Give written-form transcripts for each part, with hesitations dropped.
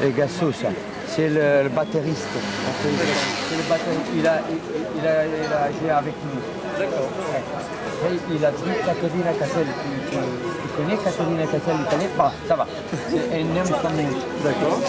Et Gasso, ça, c'est le batteriste. C'est le batteriste. Il a joué avec nous. D'accord. Il a dit Caterina Cassel. Tu connais Caterina Cassel, l'italien? Bah, ça va. C'est un nom commun. D'accord.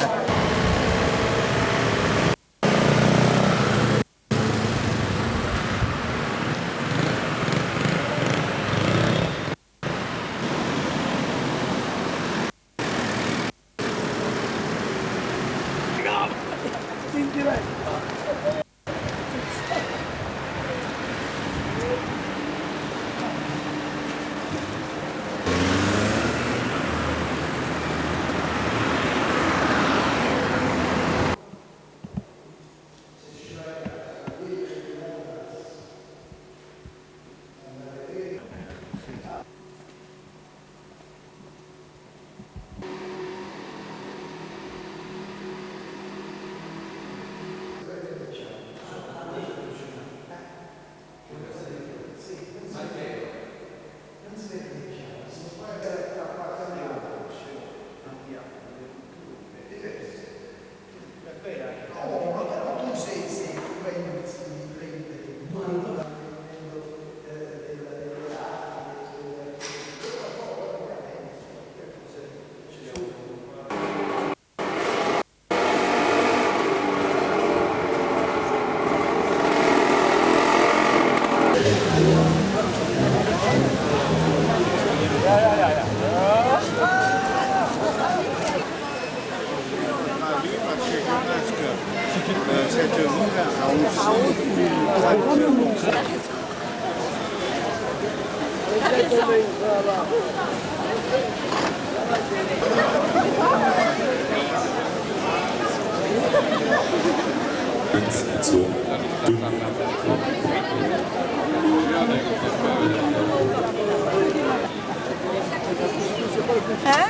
Hein?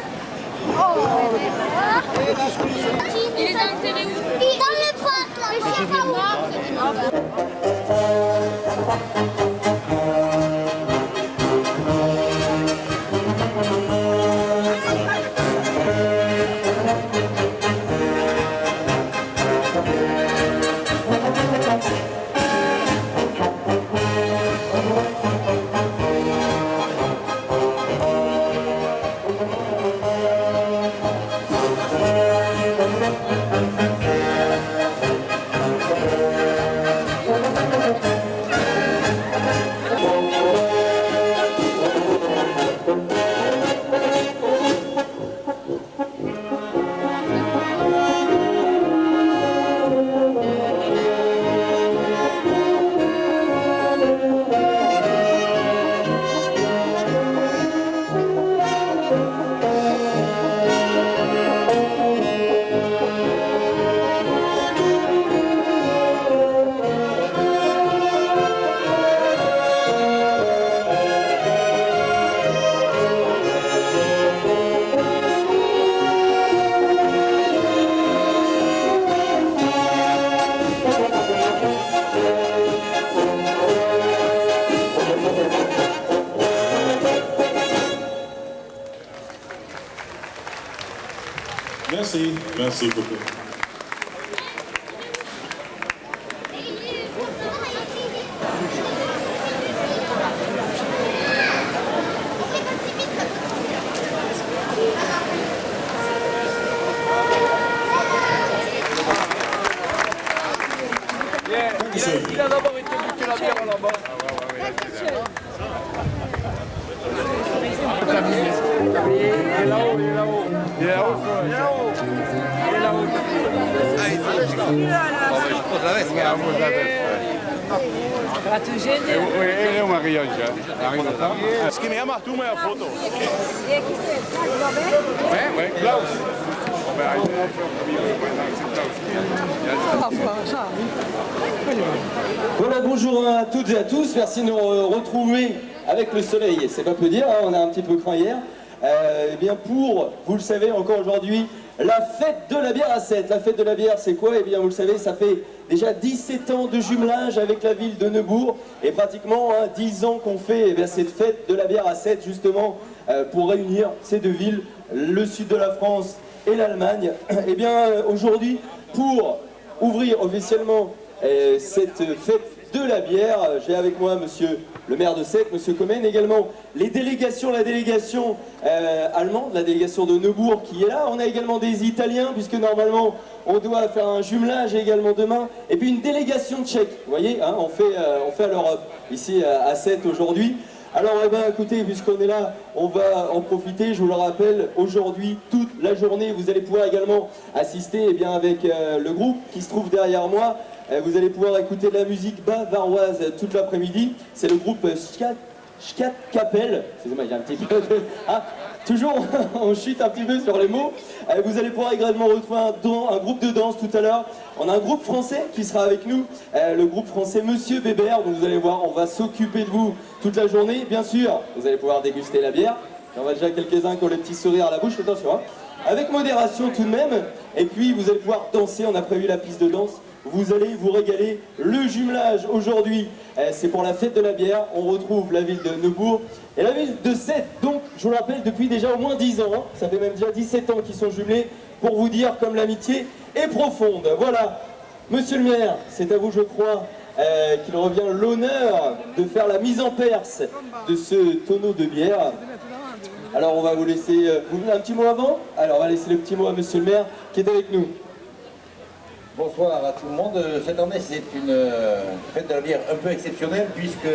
Oh! Il est enterré où? Dans le parc, là, je sais pas où. Merci, merci beaucoup. Il a d'abord été goûter la bière là-bas. Il est là-haut, il est là-haut. Il est là-haut, il est là-haut. Il est là-haut. Ah, il faut que je pose la veste. Oui, la veste. Oui, il est au mariage. Ce qui me marque tout, mais la photo. Et qui c'est? Oui, Klaus. Voilà, bonjour à toutes et à tous, merci de nous retrouver avec le soleil, c'est pas peu dire, hein, on a un petit peu craint hier. Eh bien pour, vous le savez encore aujourd'hui, la fête de la bière à Sète. La fête de la bière, c'est quoi? Eh bien vous le savez, ça fait déjà 17 ans de jumelage avec la ville de Neubourg et pratiquement 10 ans qu'on fait cette fête de la bière à Sète justement pour réunir ces deux villes, le sud de la France et l'Allemagne. Et bien aujourd'hui, pour ouvrir officiellement cette fête de la bière, j'ai avec moi monsieur le maire de Sète, monsieur Commen, également les délégations, la délégation allemande, la délégation de Neubourg qui est là. On a également des Italiens, puisque normalement on doit faire un jumelage également demain. Et puis une délégation tchèque, vous voyez, hein, on fait à l'Europe, ici à Sète aujourd'hui. Alors eh ben, écoutez, puisqu'on est là, on va en profiter, je vous le rappelle, aujourd'hui, toute la journée, vous allez pouvoir également assister eh bien, avec le groupe qui se trouve derrière moi. Vous allez pouvoir écouter de la musique bavaroise toute l'après-midi. C'est le groupe Skatkapelle. Excusez-moi, il y a un petit peu de... Ah, toujours, on chute un petit peu sur les mots. Vous allez pouvoir également retrouver un groupe de danse tout à l'heure. On a un groupe français qui sera avec nous, le groupe français Monsieur Bébert. Donc vous allez voir, on va s'occuper de vous toute la journée. Bien sûr, vous allez pouvoir déguster la bière. Il y en a déjà quelques-uns qui ont le petit sourire à la bouche, attention. Hein. Avec modération tout de même. Et puis vous allez pouvoir danser, on a prévu la piste de danse. Vous allez vous régaler. Le jumelage aujourd'hui, c'est pour la fête de la bière. On retrouve la ville de Neubourg et la ville de Sète. Donc, je vous le rappelle, depuis déjà au moins 10 ans, hein, ça fait même déjà 17 ans qu'ils sont jumelés, pour vous dire comme l'amitié est profonde. Voilà, monsieur le maire, c'est à vous, je crois, qu'il revient l'honneur de faire la mise en perce de ce tonneau de bière. Alors, on va vous laisser... vous voulez un petit mot avant? Alors, on va laisser le petit mot à monsieur le maire qui est avec nous. Bonsoir à tout le monde. Cette année, c'est une fête de la bière un peu exceptionnelle puisque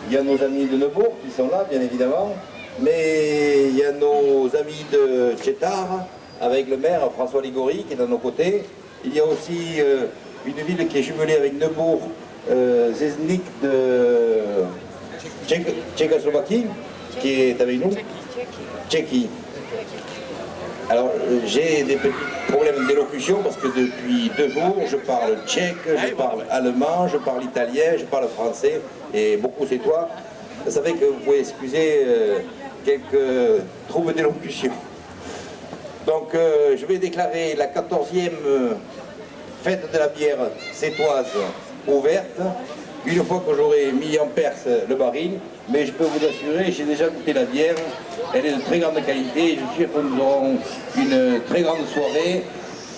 il y a nos amis de Neubourg qui sont là, bien évidemment, mais il y a nos amis de Tchétard avec le maire François Ligori qui est à nos côtés. Il y a aussi une ville qui est jumelée avec Neubourg, Zeznik de Tchécoslovaquie, qui est avec nous. Tchéquie. Alors, j'ai des petits problèmes d'élocution parce que depuis 2 jours, je parle tchèque, je parle allemand, je parle italien, je parle français et beaucoup c'est toi. Ça fait que vous pouvez excuser quelques troubles d'élocution. Donc, je vais déclarer la 14e fête de la bière sétoise ouverte. Une fois que j'aurai mis en perce le baril, mais je peux vous assurer, j'ai déjà goûté la bière, elle est de très grande qualité, je suis sûr que nous aurons une très grande soirée.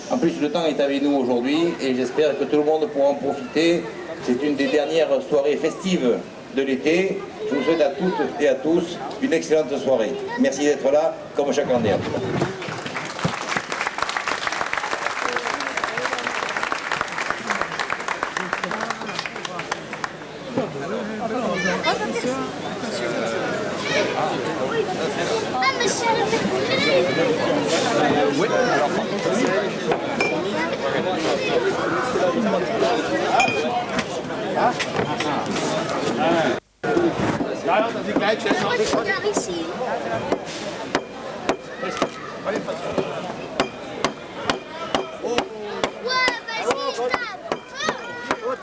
En plus, le temps est avec nous aujourd'hui et j'espère que tout le monde pourra en profiter. C'est une des dernières soirées festives de l'été. Je vous souhaite à toutes et à tous une excellente soirée. Merci d'être là, comme chaque année. Ah, monsieur le Oui, alors regarde ici. Ouais, vas-y, tape.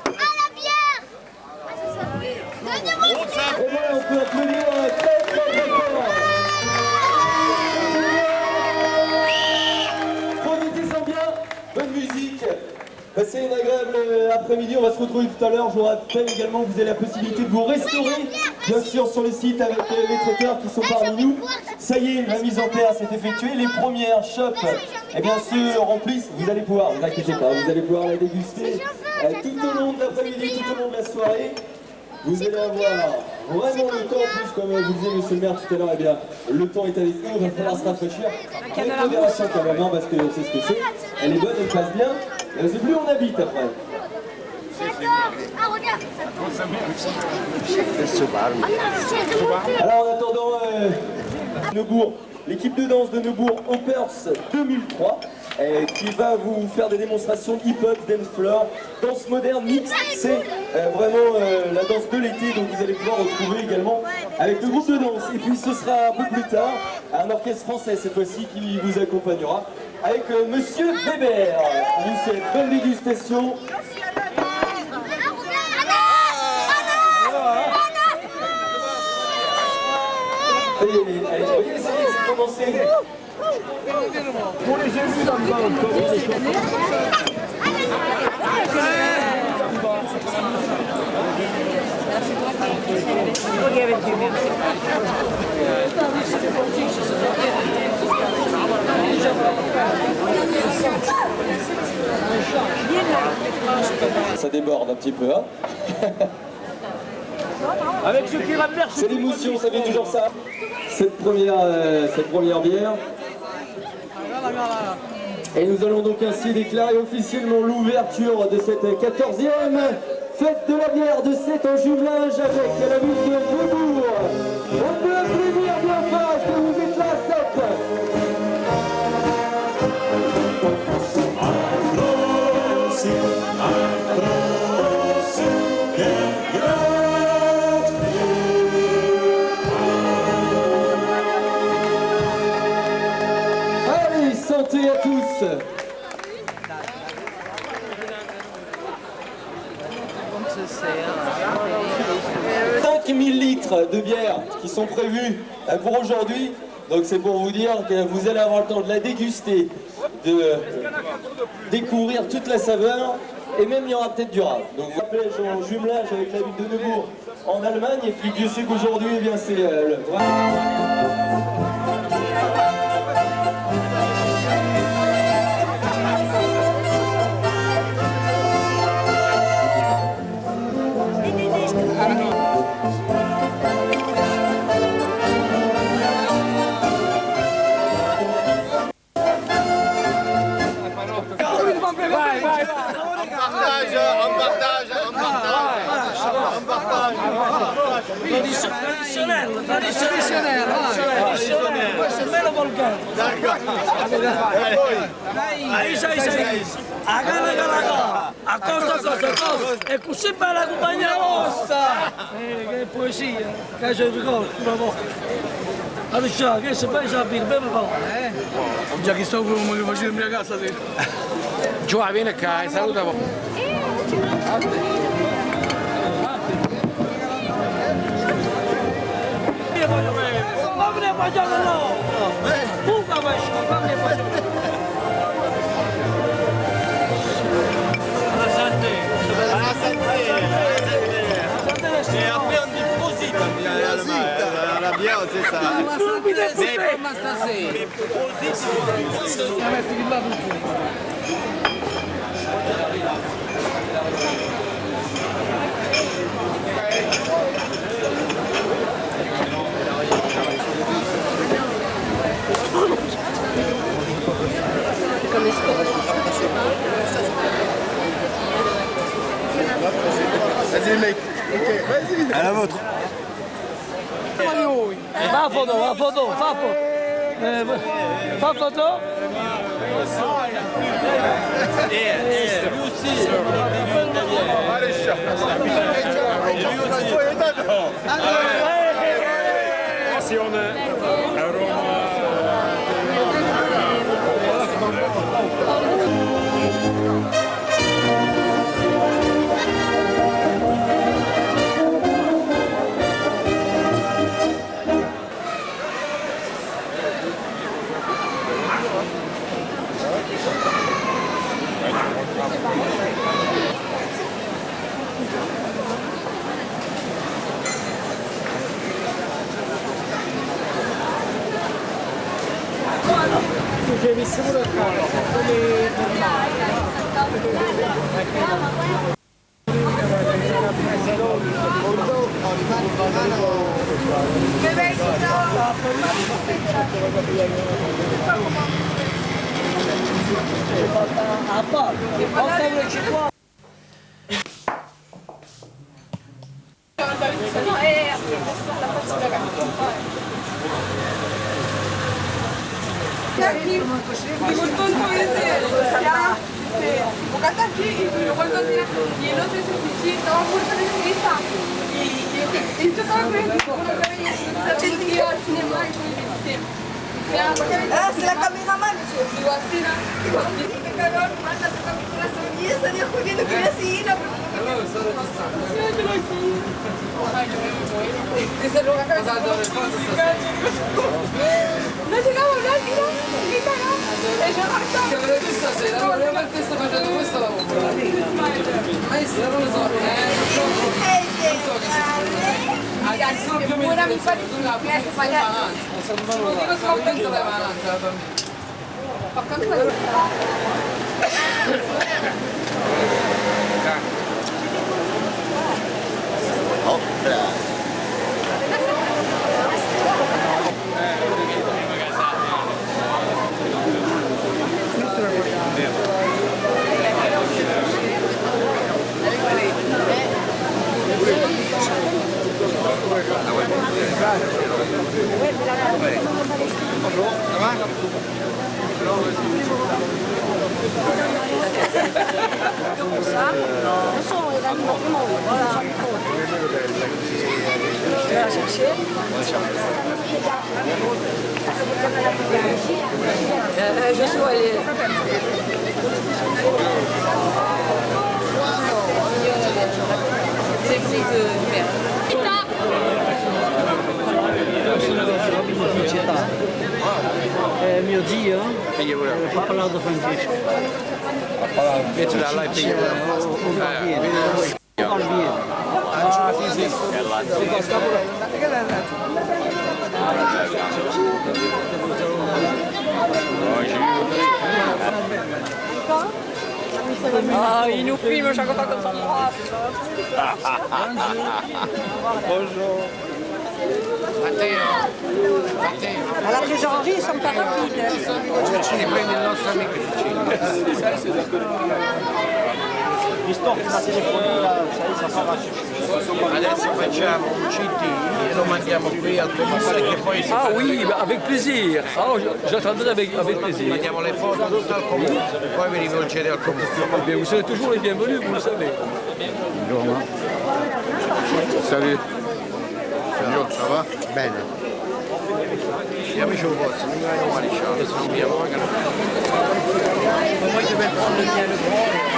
À la bière. Donnez-moi une bière. Et voilà, on peut applaudir très très fort. Profitez-en bien, bonne musique. Passez une agréable après-midi, on va se retrouver tout à l'heure. Je vous rappelle également que vous avez la possibilité de vous restaurer, bien sûr, sur le site avec les traiteurs qui sont parmi nous. Ça y est, la mise en terre s'est effectuée. Les premières chopes, eh bien, se remplissent. Vous allez pouvoir, ne vous inquiétez pas, vous allez pouvoir la déguster tout au long de l'après-midi, tout au long de la soirée. Vous allez avoir vraiment le temps, en plus, comme vous disait monsieur le maire tout à l'heure, eh bien, le temps est avec nous, il va falloir se rafraîchir. Avec modération quand même, hein, parce que c'est ce que c'est. Elle est bonne, elle passe bien. Et c'est plus on habite après. Ah, regarde. Alors en attendant, Neubourg, l'équipe de danse de Neubourg Hoppers 2003 qui va vous faire des démonstrations hip-hop, dance floor, danse moderne mix. C'est vraiment la danse de l'été, donc vous allez pouvoir retrouver également avec le groupe de danse. Et puis ce sera un peu plus tard un orchestre français cette fois-ci qui vous accompagnera avec monsieur Bébert. Je vous souhaite bonne dégustation. Allez, voyez, ça y est, c'est commencé. Pour les Jésus dans le bas, encore. Ça déborde un petit peu, hein. Avec ceux qui ramènent C'est l'émotion, ça fait toujours ça. Cette première bière. Et nous allons donc ainsi déclarer officiellement l'ouverture de cette 14e fête de la bière de Sète en jumelage avec la ville de Beaubourg. On peut applaudir bien fort, est-ce que vous êtes là, Sète? Allez, santé à tous. 5 000 litres de bière qui sont prévus pour aujourd'hui. Donc c'est pour vous dire que vous allez avoir le temps de la déguster, de découvrir toute la saveur, et même il y aura peut-être du raf. Donc vous appelez en jumelage avec la ville de Neubourg en Allemagne, et puis Dieu sait qu'aujourd'hui, eh bien c'est Meno volgare. A cosa. E così bella compagnia vostra. Che poesia. Che ci ricordo una volta. Allora, che se poi sapere, ben parlare, già che sto come che facevo in mia casa, sì. Giù, vieni qua, saluta un po'. E après on dit prosite, la bière c'est ça. Mais vas-y mec, ok, vas-y. À la vôtre. Fa foto. Fa foto. C'est la caméraman, monsieur. Una mi fa di sulla piazza sbagliata. Non dico scontento da Je suis allée. C'est que mio zio fa parlato francese. Invece da là è Ah, sì, sì. Ah, il nous filme chaque fois qu'on s'embrasse. Bonjour. À la trésorerie, ils sont pas rapides. Ci prendi il nostro amico Visto che la telefonia, sai, sa Adesso facciamo un CD e lo mandiamo qui al commissario che poi si Ah oui, bah, avec plaisir. Ah, j'attendrai avec plaisir. mandiamo le foto tutto al comune, poi vi rivolgete al comune. Bien, vous serez toujours les bienvenus, vous le savez. Salut. Signor, ça va? Bene. Gli amici un po', se mi vengono male, ciao, adesso non mi chiamo magari. Moi, je vais prendre le mien, le grand.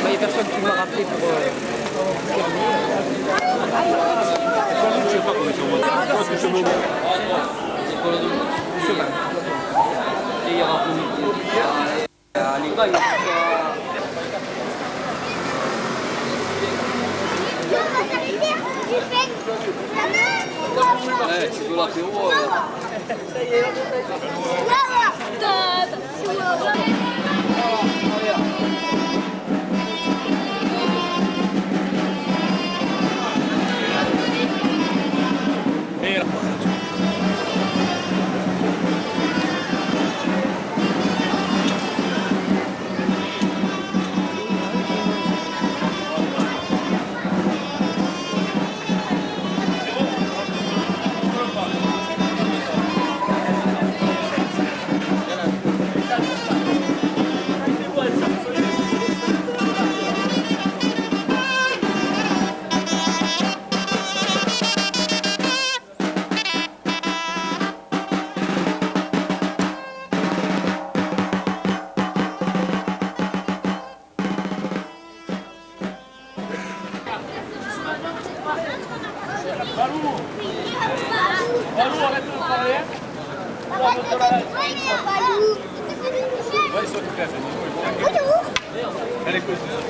Il n'y a personne qui m'a rappelé pour...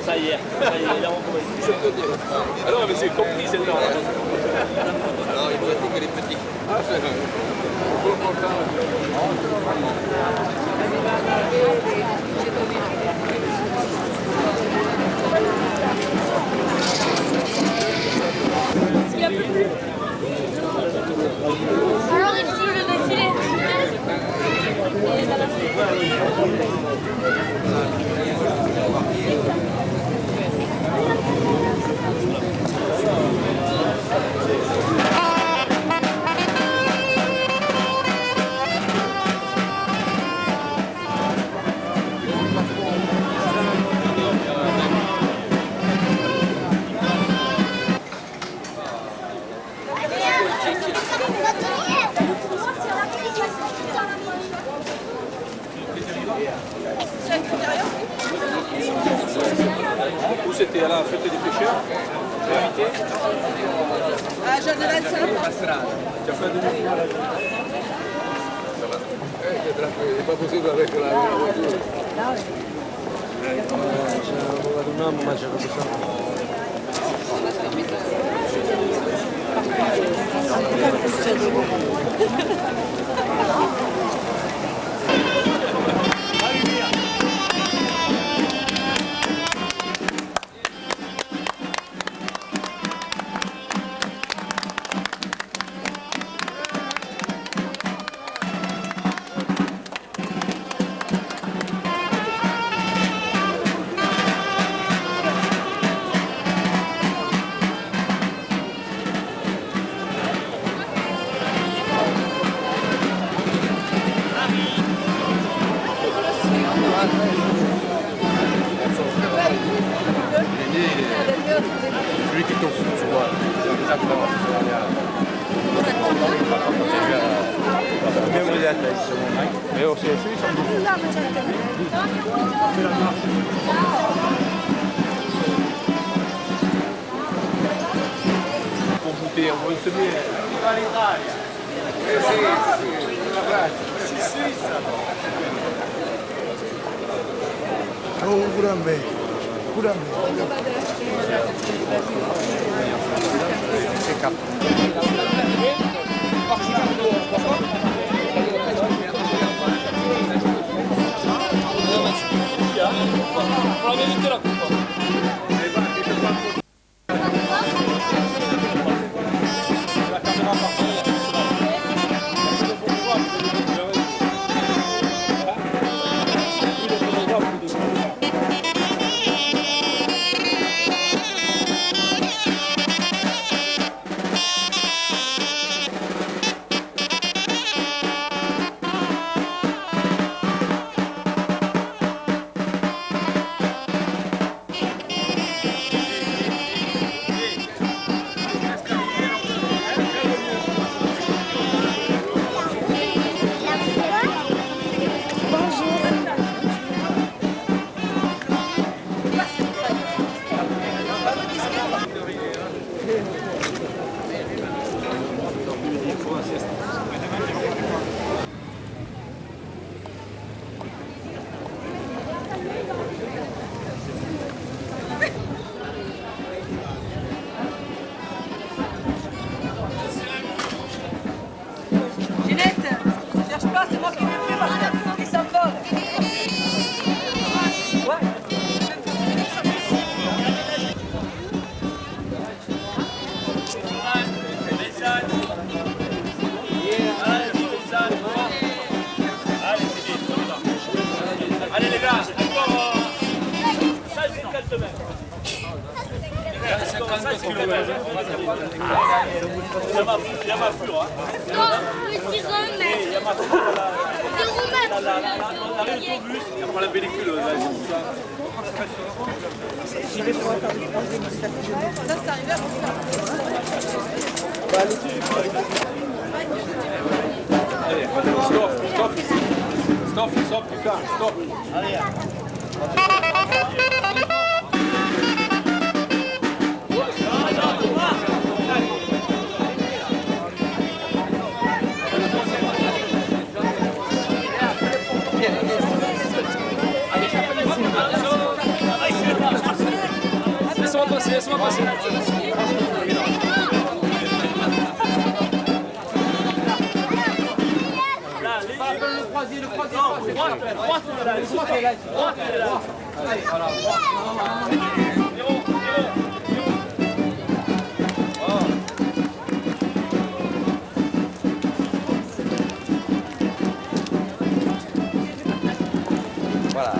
Ça y est, il a rencontré. Alors, mais c'est compris celle-là. Alors, il ne reste que les petits. Alors ici, le défilé. Où c'était à la fête des pêcheurs? Ah, Jeanne de Vincent. Tu as fait de C'est pas possible avec la voiture. non, ma Celui qui est au fond, tu vois. Pour goûter, on va le semer. Oh, puramente. Allez les gars, encore 16 mètres. 50 km. Il y a ma fure. Non, le petit remède. Il y a ma fure. L'arrêt d'autobus, il y a pas la pellicule. Ça, c'est arrivé avant ça. Allez, stop, putain, stop. Allez. Laisse-moi passer. Le croisier. Droite, là. Allez, voilà. Voilà.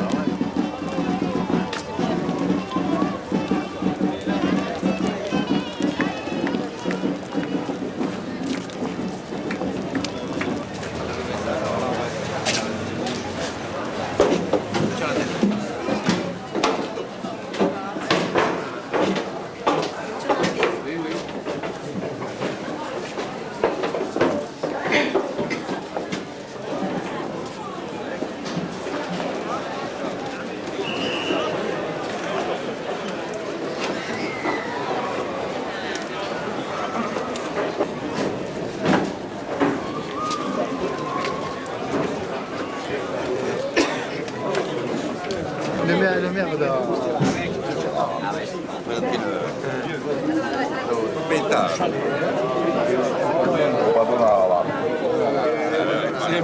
Le maire da... Pétard.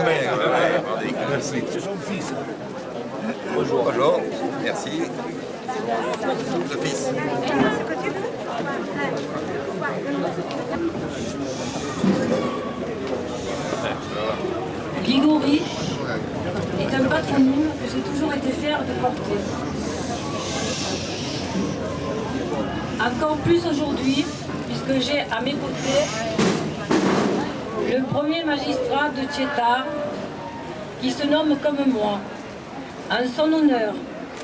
Merci. C'est son fils. Bonjour. Bonjour. Merci. Le fils. Ligori est un patronyme que j'ai toujours été fière de porter. Encore plus aujourd'hui, puisque j'ai à mes côtés le premier magistrat de Cetar, qui se nomme comme moi. En son honneur,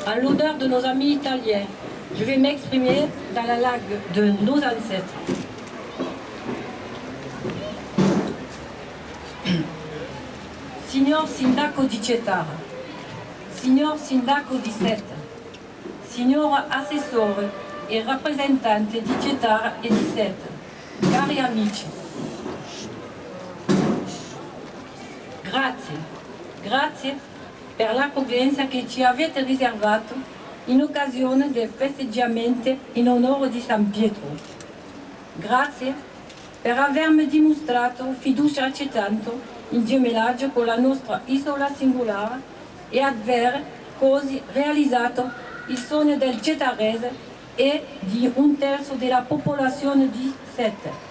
en l'honneur de nos amis italiens, je vais m'exprimer dans la langue de nos ancêtres. Signor Sindaco di Cetar, signor Sindaco di Seta, signor Assessore e rappresentante di Cetar e di Seta, cari amici. Grazie per l'accoglienza che ci avete riservato in occasione del festeggiamento in onore di San Pietro. Grazie per avermi dimostrato fiducia accettando il gemellaggio con la nostra isola singolare e aver così realizzato il sogno del cetarese e di un terzo della popolazione di Seta.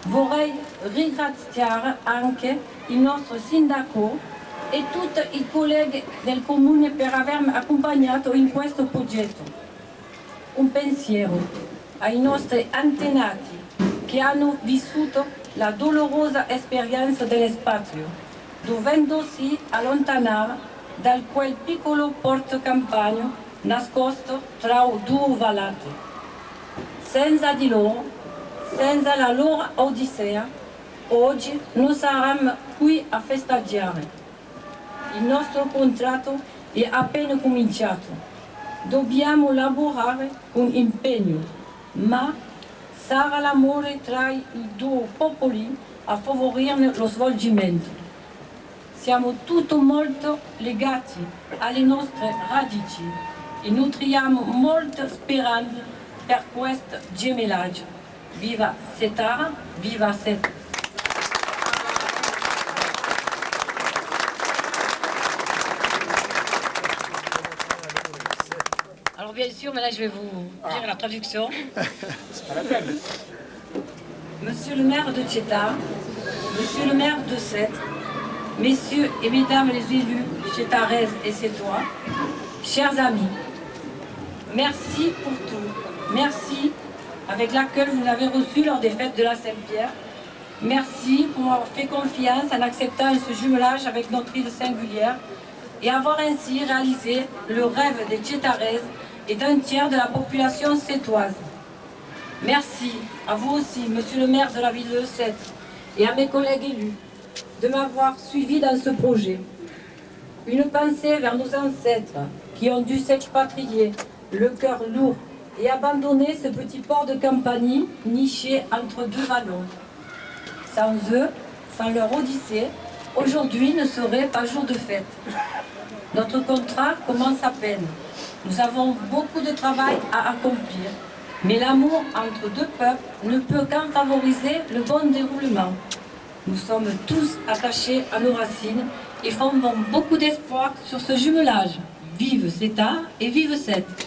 Vorrei ringraziare anche il nostro sindaco e tutti i colleghi del comune per avermi accompagnato in questo progetto. Un pensiero ai nostri antenati che hanno vissuto la dolorosa esperienza dello spazio, dovendosi allontanare da quel piccolo porto campagno nascosto tra due vallate. Senza di loro, senza la loro odissea, oggi non saremmo qui a festeggiare. Il nostro contratto è appena cominciato. Dobbiamo lavorare con impegno, ma sarà l'amore tra i due popoli a favorirne lo svolgimento. Siamo tutti molto legati alle nostre radici e nutriamo molte speranze per questo gemellaggio. Viva Cetar, viva Seta! Alors bien sûr, mais là je vais vous dire la traduction. Monsieur le maire de Cetar, monsieur le maire de Sète, messieurs et mesdames les élus cétaraises et sétois, chers amis, merci pour tout. Merci avec laquelle vous avez reçu lors des fêtes de la Saint-Pierre. Merci pour m'avoir fait confiance en acceptant ce jumelage avec notre île singulière et avoir ainsi réalisé le rêve des Cetaraises et d'un tiers de la population sétoise. Merci à vous aussi, monsieur le maire de la ville de Sète, et à mes collègues élus, de m'avoir suivi dans ce projet. Une pensée vers nos ancêtres qui ont dû s'expatrier, le cœur lourd, et abandonner ce petit port de Campanie niché entre deux vallons. Sans eux, sans leur odyssée, aujourd'hui ne serait pas jour de fête. Notre contrat commence à peine. Nous avons beaucoup de travail à accomplir, mais l'amour entre deux peuples ne peut qu'en favoriser le bon déroulement. Nous sommes tous attachés à nos racines et fondons beaucoup d'espoir sur ce jumelage. Vive Cetar et vive Sète!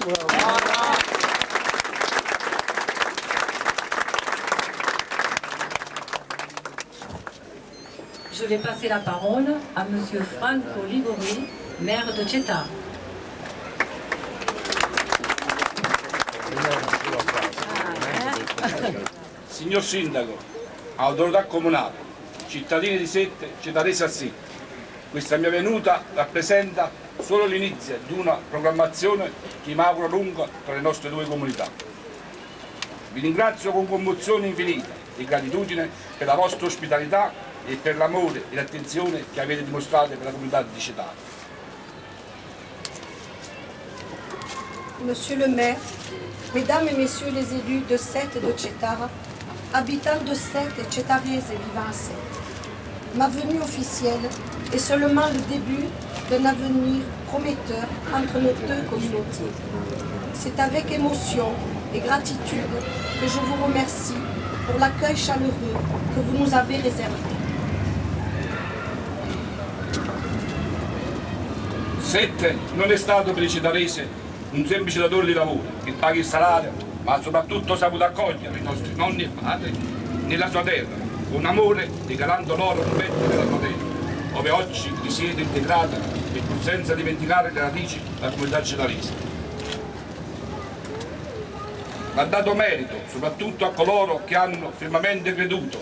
Je vais passer la parole à monsieur Franco Ligori, maire de Cetar. Signor Sindaco, autorità comunale, cittadini di Sette, cetaresi a Sette, questa mia venuta rappresenta solo l'inizio di una programmazione che mi auguro lunga tra le nostre due comunità. Vi ringrazio con commozione infinita e gratitudine per la vostra ospitalità e per l'amore e l'attenzione che avete dimostrato per la comunità di Cetar. Monsieur le maire, mesdames et messieurs les élus de Sète et de Cetar, habitants de Sète et Cetaraises et vivant à Sète, ma venue officielle est seulement le début d'un avenir prometteur entre nos deux communautés. C'est avec émotion et gratitude que je vous remercie pour l'accueil chaleureux que vous nous avez réservé. Sette non è stato per il cetarese un semplice datore di lavoro che paga il salario, ma soprattutto ha saputo accogliere i nostri nonni e padri nella sua terra, con amore, regalando loro un pezzo della sua terra, dove oggi vi siete integrati e pur senza dimenticare le radici della comunità cetarese. Ha dato merito soprattutto a coloro che hanno fermamente creduto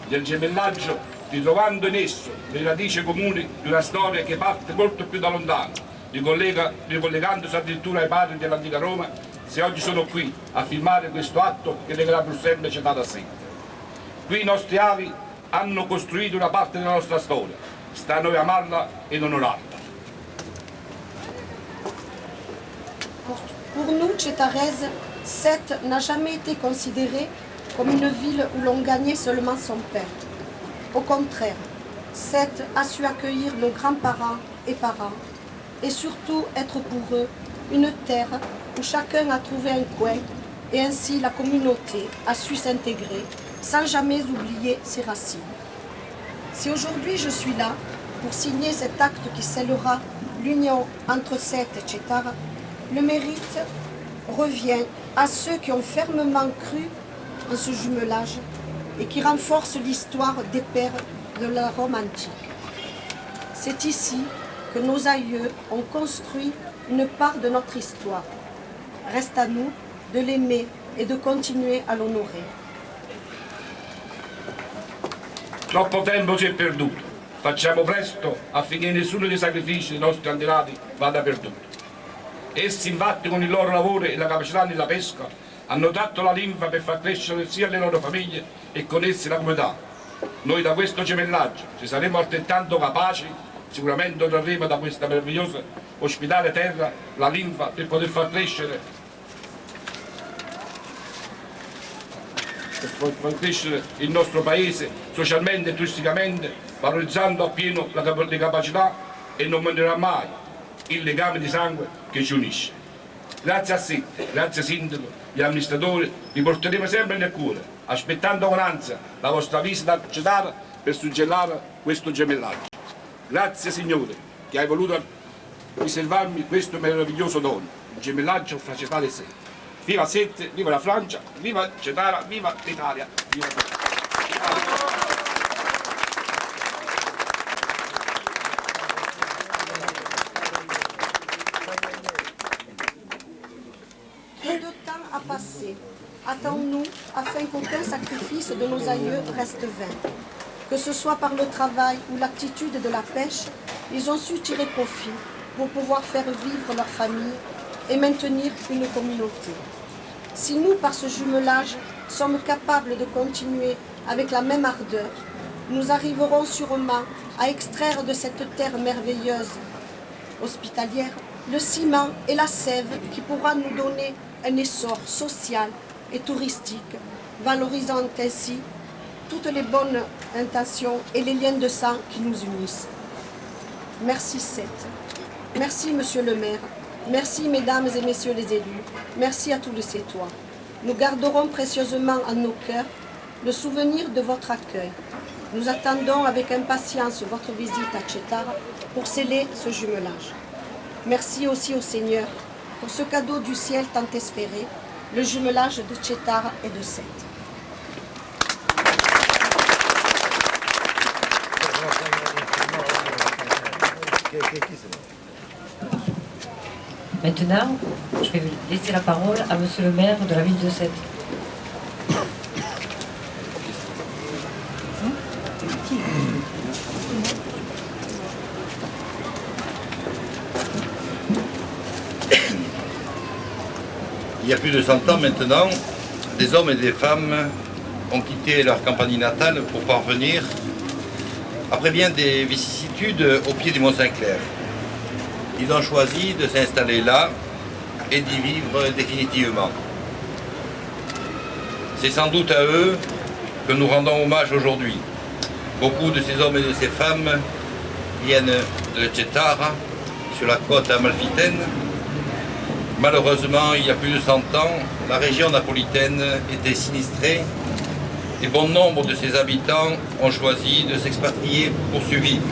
nel gemellaggio, ritrovando in esso le radici comuni di una storia che parte molto più da lontano, ricollegandosi addirittura ai padri dell'antica Roma, se oggi sono qui a firmare questo atto che legherà Bruxelles e Cettaro a sé. Qui i nostri avi hanno costruito una parte della nostra storia, sta a noi amarla ed onorarla. Pour nous, Cetarese, Sète n'a jamais été considérée comme une ville où l'on gagnait seulement son pain. Au contraire, Sète a su accueillir nos grands-parents et parents, et surtout être pour eux une terre où chacun a trouvé un coin, et ainsi la communauté a su s'intégrer sans jamais oublier ses racines. Si aujourd'hui je suis là pour signer cet acte qui scellera l'union entre Sète et Cettaro, le mérite revient à ceux qui ont fermement cru en ce jumelage et qui renforcent l'histoire des pères de la Rome antique. C'est ici que nos aïeux ont construit une part de notre histoire. Reste à nous de l'aimer et de continuer à l'onorer. Troppo tempo si è perduto, facciamo presto affinché nessuno dei sacrifici dei nostri antenati vada perduto. Essi infatti con il loro lavoro e la capacità nella pesca hanno tratto la linfa per far crescere sia le loro famiglie e con essi la comunità. Noi da questo gemellaggio, se saremo altrettanto capaci, sicuramente otterremo da questa meravigliosa ospitale terra la linfa per poter far crescere il nostro paese socialmente e turisticamente, valorizzando appieno le capacità e non mancherà mai il legame di sangue che ci unisce. Grazie a Sette, grazie Sindaco e amministratori, vi porteremo sempre nel cuore, aspettando con ansia la vostra visita a Cettaro per suggellare questo gemellaggio. Grazie Signore che hai voluto riservarmi questo meraviglioso dono, il gemellaggio fra Cettaro e Sette. Viva Sette, viva la Francia, viva Cettaro, viva l'Italia, viva tutti. Peu de temps a passé. Attends-nous afin qu'aucun sacrifice de nos aïeux reste vain. Que ce soit par le travail ou l'aptitude de la pêche, ils ont su tirer profit pour pouvoir faire vivre leur famille et maintenir une communauté. Si nous, par ce jumelage, sommes capables de continuer avec la même ardeur, nous arriverons sûrement à extraire de cette terre merveilleuse, hospitalière, le ciment et la sève qui pourra nous donner un essor social et touristique, valorisant ainsi toutes les bonnes intentions et les liens de sang qui nous unissent. Merci Sète. Merci Monsieur le maire. Merci Mesdames et Messieurs les élus. Merci à tous les Sétois. Nous garderons précieusement en nos cœurs le souvenir de votre accueil. Nous attendons avec impatience votre visite à Cettaro pour sceller ce jumelage. Merci aussi au Seigneur pour ce cadeau du ciel tant espéré, le jumelage de Cettaro et de Sète. Maintenant, je vais laisser la parole à Monsieur le maire de la ville de Sète. Il y a plus de 100 ans maintenant, des hommes et des femmes ont quitté leur campagne natale pour parvenir, après bien des vicissitudes, au pied du Mont Saint-Clair. Ils ont choisi de s'installer là et d'y vivre définitivement. C'est sans doute à eux que nous rendons hommage aujourd'hui. Beaucoup de ces hommes et de ces femmes viennent de Cettaro, sur la côte amalfitaine. Malheureusement, il y a plus de 100 ans, la région napolitaine était sinistrée et bon nombre de ses habitants ont choisi de s'expatrier pour survivre.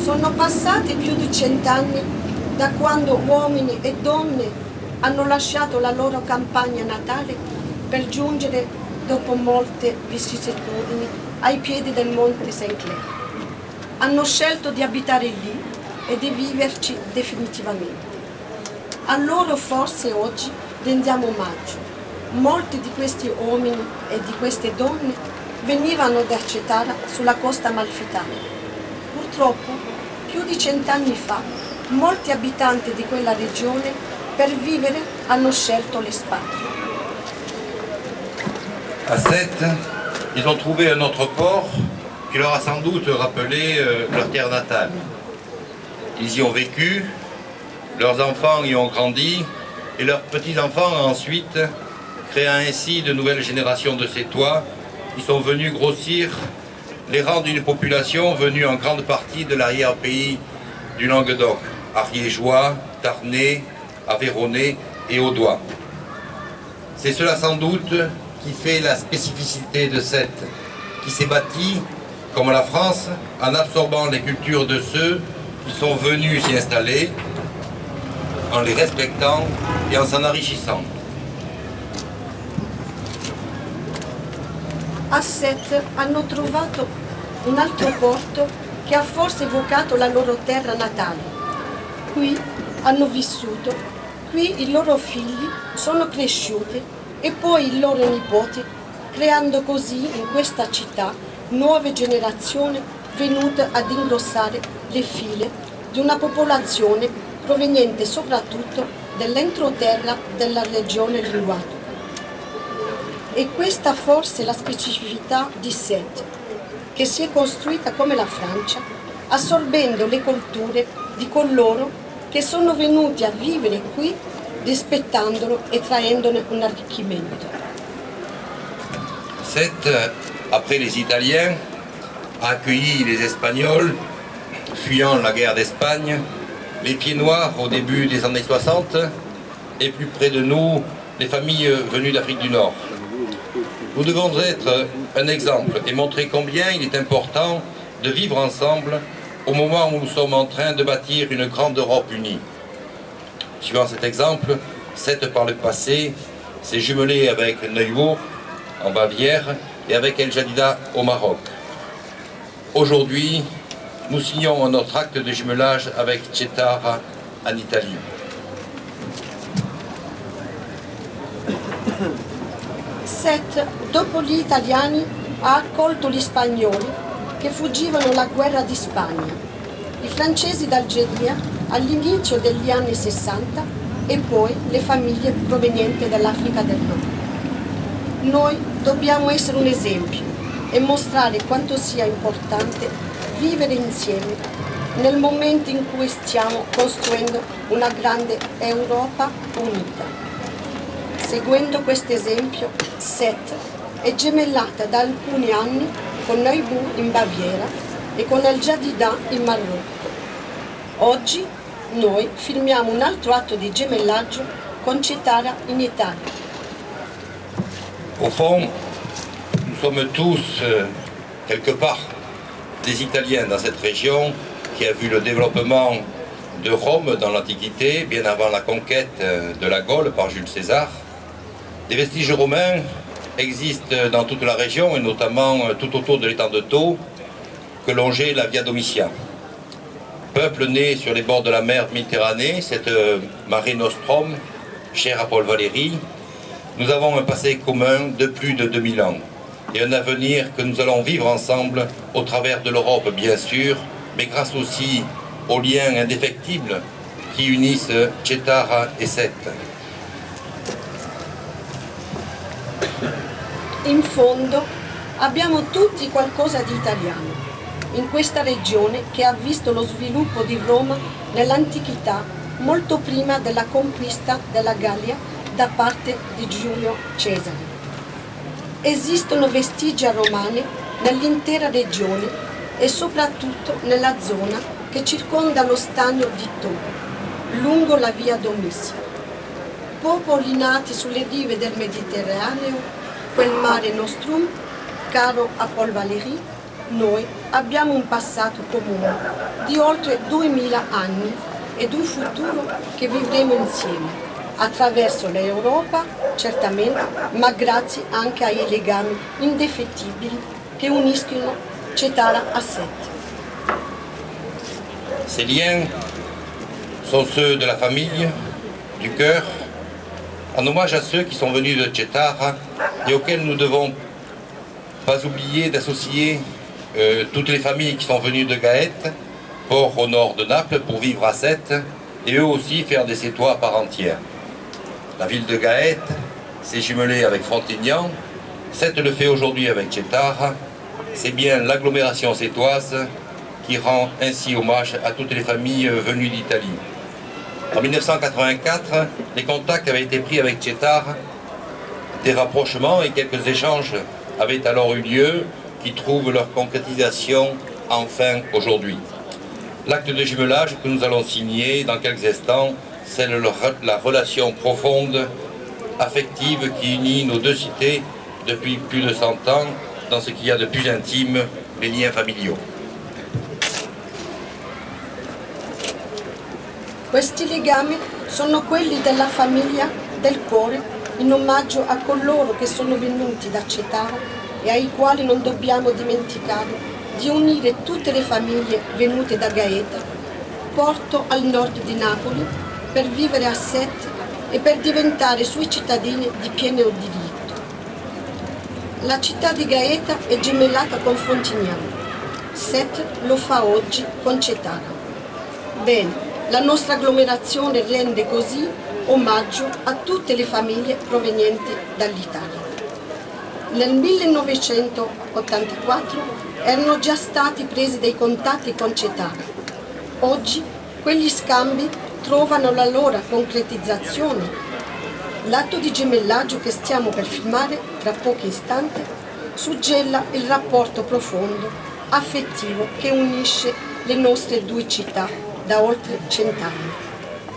Sono passati più di 100 anni da quando uomini e donne hanno lasciato la loro campagna natale per giungere, dopo molte vicissitudini, ai piedi del Monte Saint-Clair. Hanno scelto di abitare lì e di viverci definitivamente. A loro forse oggi rendiamo omaggio. Molti di questi uomini e di queste donne venivano da Cetara sulla costa amalfitana. Purtroppo, più di 100 anni fa, molti abitanti di quella regione per vivere hanno scelto l'espatrio. À Sète, ils ont trouvé un autre port qui leur a sans doute rappelé leur terre natale. Ils y ont vécu, leurs enfants y ont grandi et leurs petits-enfants ensuite, créant ainsi de nouvelles générations de Sétois, qui sont venus grossir les rangs d'une population venue en grande partie de l'arrière-pays du Languedoc, ariégeois, tarnais, aveyronnais et audois. C'est cela sans doute qui fait la spécificité de Sète, qui s'est bâtie, comme la France, en absorbant les cultures de ceux qui sont venus s'y installer, en les respectant et en s'en enrichissant. A Sète hanno trovato un altro porto che ha forse evocato la loro terra natale. Qui hanno vissuto, qui i loro figli sono cresciuti e poi i loro nipoti, creando così in questa città nuove generazioni venute ad ingrossare le file di una popolazione proveniente soprattutto dell'entroterra della regione linguatica. E questa forse è la specificità di Sète, che si è costruita come la Francia, assorbendo le culture di coloro che sono venuti a vivere qui, rispettandolo e traendone un arricchimento. Sète, après les Italiens, a accueilli les Espagnols, fuyant la guerre d'Espagne, les Pieds Noirs au début des années 60, et plus près de nous, les familles venues d'Afrique du Nord. Nous devons être un exemple et montrer combien il est important de vivre ensemble au moment où nous sommes en train de bâtir une grande Europe unie. Suivant cet exemple, Sète par le passé s'est jumelé avec Neubourg en Bavière et avec El Jadida au Maroc. Aujourd'hui, nous signons notre acte de jumelage avec Cetara en Italie. Sète, dopo gli italiani, ha accolto gli spagnoli che fuggivano la guerra di Spagna, i francesi d'Algeria all'inizio degli anni 60 e poi le famiglie provenienti dall'Africa del Nord. Noi dobbiamo essere un esempio e mostrare quanto sia importante vivere insieme nel momento in cui stiamo costruendo una grande Europa unita. Seguendo questo esempio, Sète è gemellata da alcuni anni con Neubourg in Baviera e con El Jadida in Marocco. Oggi noi firmiamo un altro atto di gemellaggio con Cetara in Italia. Au fond, nous sommes tous, quelque part, des Italiens dans cette région qui a vu le développement de Rome dans l'Antiquité, bien avant la conquête de la Gaule par Jules César. Des vestiges romains existent dans toute la région et notamment tout autour de l'étang de Thau que longeait la Via Domitia. Peuple né sur les bords de la mer Méditerranée, cette Mare Nostrum, chère à Paul Valéry, nous avons un passé commun de plus de 2000 ans et un avenir que nous allons vivre ensemble au travers de l'Europe bien sûr, mais grâce aussi aux liens indéfectibles qui unissent Cetara et Sète. In fondo abbiamo tutti qualcosa di italiano in questa regione che ha visto lo sviluppo di Roma nell'antichità molto prima della conquista della Gallia da parte di Giulio Cesare. Esistono vestigia romane nell'intera regione e soprattutto nella zona che circonda lo stagno di Thau, lungo la via Domitia. Popoli nati sulle rive del Mediterraneo, quel Mare Nostrum, caro a Paul Valéry, noi abbiamo un passato comune di oltre 2000 anni ed un futuro che vivremo insieme, attraverso l'Europa, certamente, ma grazie anche ai legami indefettibili che uniscono Cettara a Sète. Ces liens sont ceux de la famille, du cœur, en hommage à ceux qui sont venus de Cettara et auxquels nous ne devons pas oublier d'associer toutes les familles qui sont venues de Gaète, port au nord de Naples, pour vivre à Sète, et eux aussi faire des Sétois à part entière. La ville de Gaète s'est jumelée avec Frontignan, Sète le fait aujourd'hui avec Cettara. C'est bien l'agglomération sétoise qui rend ainsi hommage à toutes les familles venues d'Italie. En 1984, les contacts avaient été pris avec Cettara, des rapprochements et quelques échanges avaient alors eu lieu qui trouvent leur concrétisation enfin aujourd'hui. L'acte de jumelage que nous allons signer dans quelques instants, c'est la relation profonde, affective qui unit nos deux cités depuis plus de 100 ans dans ce qu'il y a de plus intime, les liens familiaux. Questi legami sono quelli della famiglia del cuore, in omaggio a coloro che sono venuti da Cettara e ai quali non dobbiamo dimenticare di unire tutte le famiglie venute da Gaeta, porto al nord di Napoli, per vivere a Sète e per diventare suoi cittadini di pieno diritto. La città di Gaeta è gemellata con Frontignan, Sète lo fa oggi con Cettara. Bene, la nostra agglomerazione rende così omaggio a tutte le famiglie provenienti dall'Italia. Nel 1984 erano già stati presi dei contatti con Cettara. Oggi quegli scambi trovano la loro concretizzazione. L'atto di gemellaggio che stiamo per firmare tra pochi istanti suggella il rapporto profondo, affettivo che unisce le nostre due città da oltre 100 anni.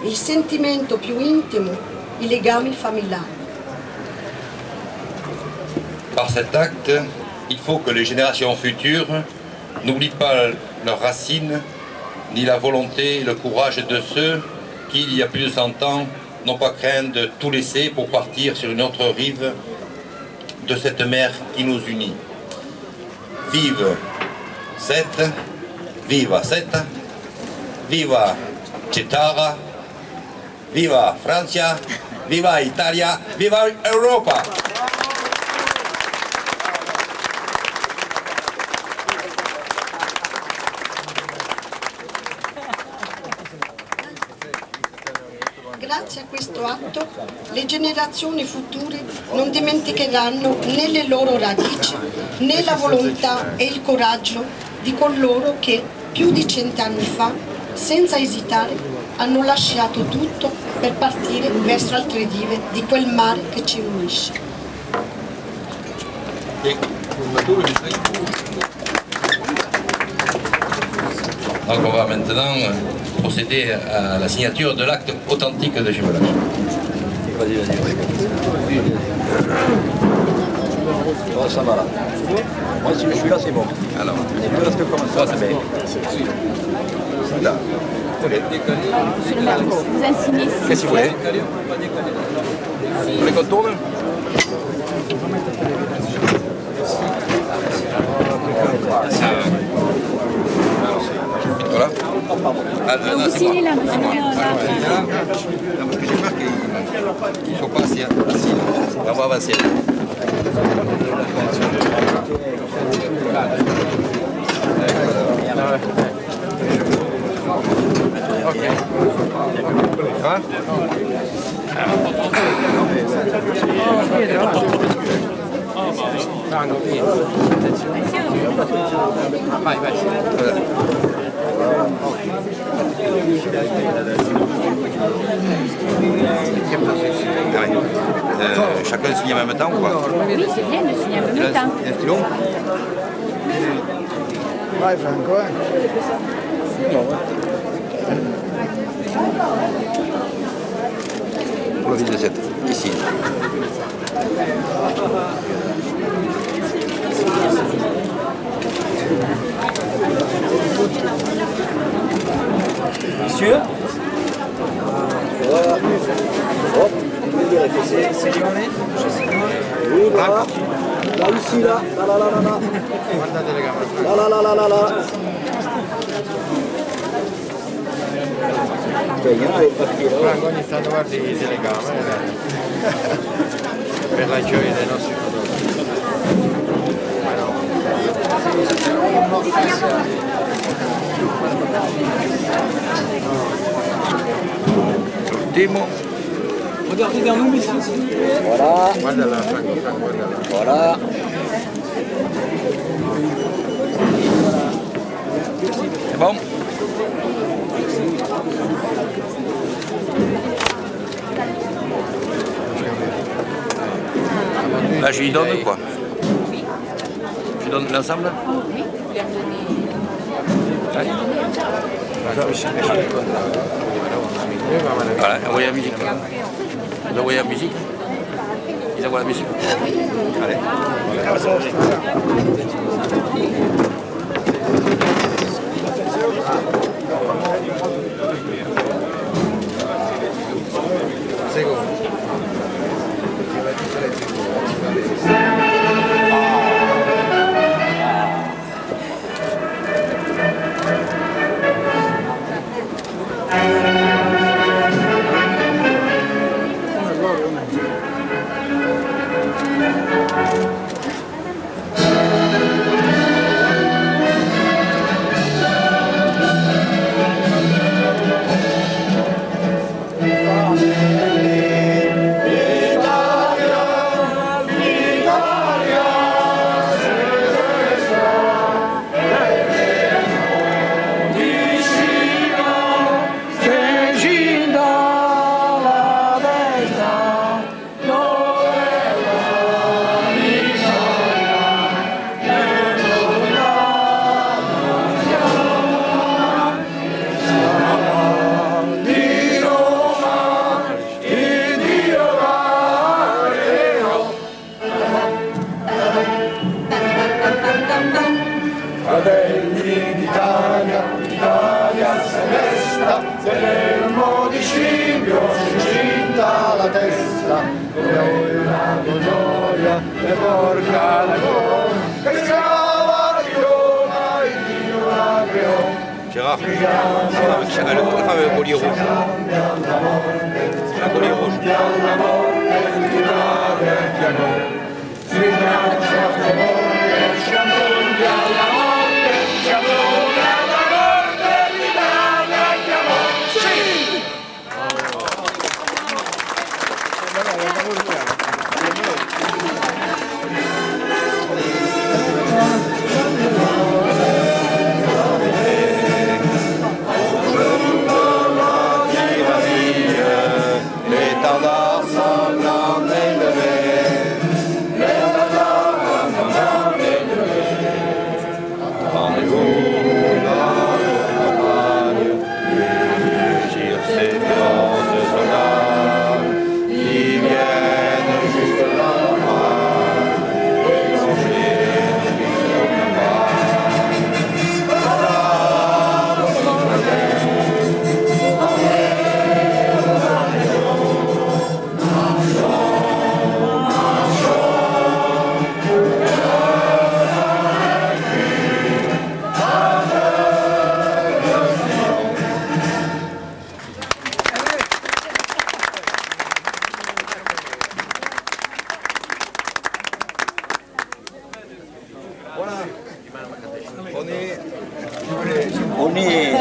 Il sentimento più intimo, i legami familiari. Par cet acte, il faut que les générations futures n'oublient pas leurs racines, ni la volonté et le courage de ceux qui, il y a plus de 100 ans, n'ont pas craint de tout laisser pour partir sur une autre rive de cette mer qui nous unit. Vive Sète, viva Sète, viva Cettara, viva Francia, viva Italia, viva Europa! Grazie a questo atto le generazioni future non dimenticheranno né le loro radici né la volontà e il coraggio di coloro che più di 100 anni fa, senza esitare, hanno lasciato tutto per partire verso altre rive di quel mare che ci unisce. Donc on va maintenant procéder à la signature de l'acte authentique de jumelage. Vas-y. Oh, ça va là. Moi, si je suis là, c'est bon. Alors, il reste comme ça, c'est bien. Là. Vous insignez ici. Qu'est-ce que vous voulez? Vous voulez qu'on tourne? Voilà. Vous signez là, monsieur. Non, parce que j'ai peur qu'ils ne soient pas assis. On va avancer. Ok. Hein? Chacun signe en même temps ou pas? Oui, c'est bien de signer en même temps. Un stylo? Vai Franco, Pour la ville de Sète, ici. Sì, là. Guardate le gambe. Là. Franco ogni tanto guardi le telecamere per la gioia dei nostri prodotti. L'ultimo. Regardez vers nous, messieurs. Voilà. Guarda là, Franco, guarda là. Voilà. C'est bon? Là, je lui donne quoi? Je donne l'ensemble? Allez. Voilà, envoyez la musique. Vous envoyez la musique? Ils envoient la musique. Allez. Gérard, la femme avec le collier rouge. Le collier rouge. On est